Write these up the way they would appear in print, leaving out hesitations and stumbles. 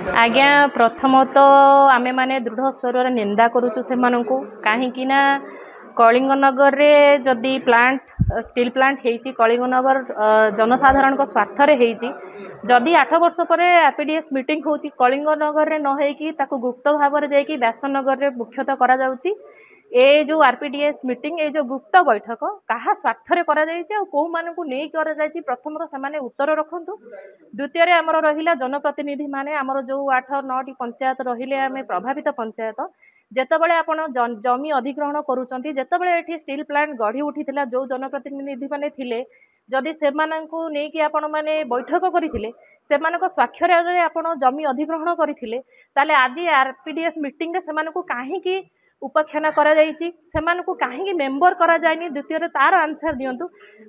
आज्ञा प्रथमत आमे माने दृढ़ स्वर निंदा करुचु से कहीं कलिंगनगर रे जदि प्लांट स्टील प्लांट होती कलिंगनगर जनसाधारण स्वार्थ होती जदि 8 वर्ष पर आरपीडीएस मीटिंग होची कलिंगनगर रे न होईकी ताकू गुप्त भाव में जाइकी व्यासनगर रे मुख्यतः करा जाउची। ए जो आरपीडीएस मीटिंग ए जो गुप्त बैठक कहा स्वार्थ करा जाइछि कौ मानकू नहीं करा जाइछि प्रथम तो से उत्तर रखंतु। द्वितीय आमर रहिला जनप्रतिनिधि माने आमर जो 8-9टी पंचायत रहिले आमे प्रभावित पंचायत जेतेबेले आपण जमी अधिग्रहण करूचंती जेतेबेले एठी स्टील प्लांट गढ़ी उठीथिला जो जनप्रतिनिधि माने थिले जदि सेमानंकु नेकी आपण माने बैठक करिथिले सेमानक स्वाक्षर रे आपण जमी अधिग्रहण करिथिले ताले आज आरपीडीएस मीटिंग रे सेमानकु काहेकी उपाख्यान करा जाइछि सेमानकु काहेकी मेंबर करा जायनी। द्वितीय तार आंसर दियंतु।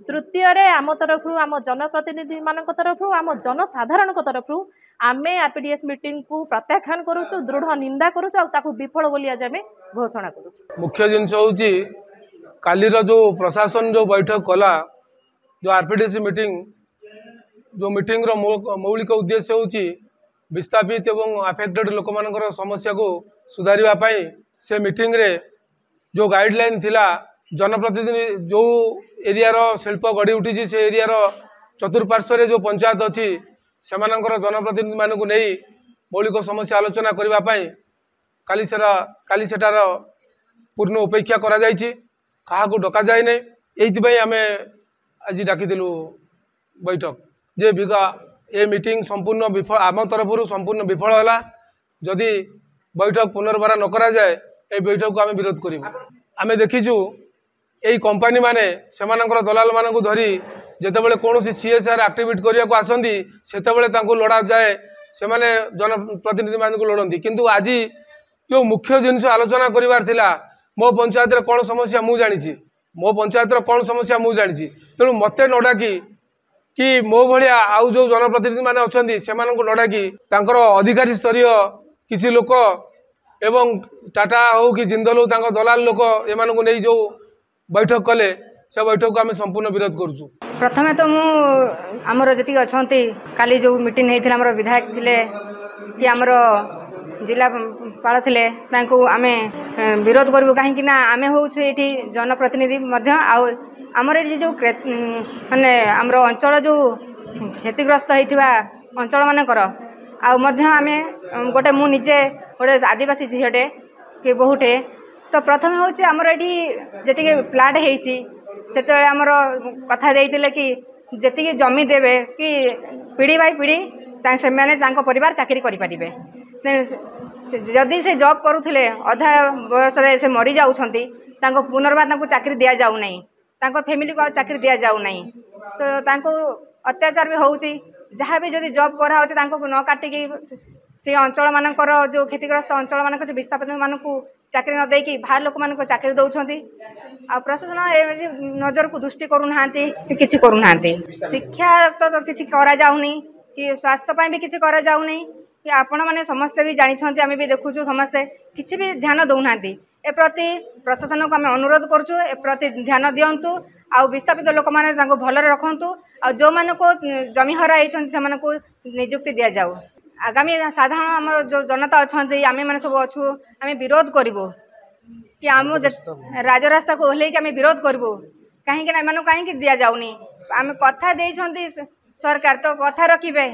तृतीय आम तरफ आम जनप्रतिनिधि मानक तरफ आम जनसाधारण तरफ आमे आरपीडीएस मीटिंग को प्रत्याख्यान करूछु दृढ़ निंदा करूछु ताकू विफल बोली आज आमे घोषणा करूछु। मुख्य जिनस होची कालीर जो प्रशासन जो बैठक कला जो आरपीडीएस मीटिंग जो मीटिंग रो मौलिक उद्देश्य होची विस्थापित एवं अफेक्टेड लोक मानकर समस्या को सुधारिबा पई से मीटिंग रे जो गाइडलाइन थिला जनप्रतिनिधि जो एरिया रो शिल्प गढ़ी उठी से एरिया रो चतुर्पार्श्व जो पंचायत अच्छी से जनप्रतिनिधि मानक नहीं मौलिक समस्या आलोचना करने काली सेटार पूर्ण उपेक्षा करा जायछि क्या डका जाए नहीं ये आम आज डाकिलु बैठक जे बिगा ए मीटिंग संपूर्ण विफल आम तरफ संपूर्ण विफल है जदि बैठक पुनर्बार न करा जाए ए बैठक को आम विरोध करूँ। आम देखीचु यही कंपनी माने सेमानंकर दलाल मानक धरी जेतेबेले कौन सीएसआर एक्टिविटी करने को आसती से लड़ा जाए से माने जनप्रतिनिधि मानक लड़ती किंतु आज जो मुख्य जिनस आलोचना करार मो पंचायत कौन समस्या मु जानी मो पंचायत कौन समस्या मु जानी तेणु मत न डाकी कि मो भाया आउ जो जनप्रतिनिधि माने अच्छी से न डाकी अधिकारी स्तरीय किसी लोक एवं टाटा हो कि जिंदल हो दलाल लोक एमानक नहीं जो बैठक कले से बैठक को आम संपूर्ण विरोध करुचु। प्रथमे तो आमर जी अच्छा काली जो मीटिंग होता है विधायक थिले कि आमर जिलापाल थिले आम विरोध करूँ कहीं आम हूँ ये जनप्रतिनिधि आमर ये जो माने आमर अंचल जो क्षतिग्रस्त होता अंचल मानकर आम गोटे मु निजे गोटे आदिवासी झीटे कि बहुटे तो प्रथम हूँ आमर ये जी प्लांट होते आमर कथा देते कि जी जमी देवे कि पीढ़ी बाय पीढ़ी से परिवार चाकरी करें जदि से जॉब करुले अधा बयस से मरी जाऊँगी पुनर्बार चाकरी दि जाऊना फैमिली को चाकरी दि जाऊना तो अत्याचार भी होची जहाँ भी जदि जॉब करा न काटिकी से अंचल मानकर जो क्षतिग्रस्त अंचल मानक विस्थापित मानक चाकरी न देकी बाहर लोक मानक चाकरी दौरान आ प्रशासन नजर को दृष्टि करूना कि करूना शिक्षा तो किसी करा जाउनी कि स्वास्थ्य भी किसी करा जाउनी कि आपण मैंने समस्ते भी जानी आम भी देखुचु समस्ते किसी भी ध्यान दौना ए प्रति प्रशासन को आम अनुरोध करुचु ए प्रति ध्यान दिंतु आ विस्थापित लोक मैंने भल रखु आ जो मान को जमी हरा होती निजुक्ति दि जाऊ। आगामी साधारण आम जो जनता अच्छा आम मैंने सब अच्छू आम विरोध करूँ कि आम राजरास्ता को ओह्ल आम विरोध करूँ कहीं कहीं दि जाऊनी आम कथा सरकार तो कथा रखिए।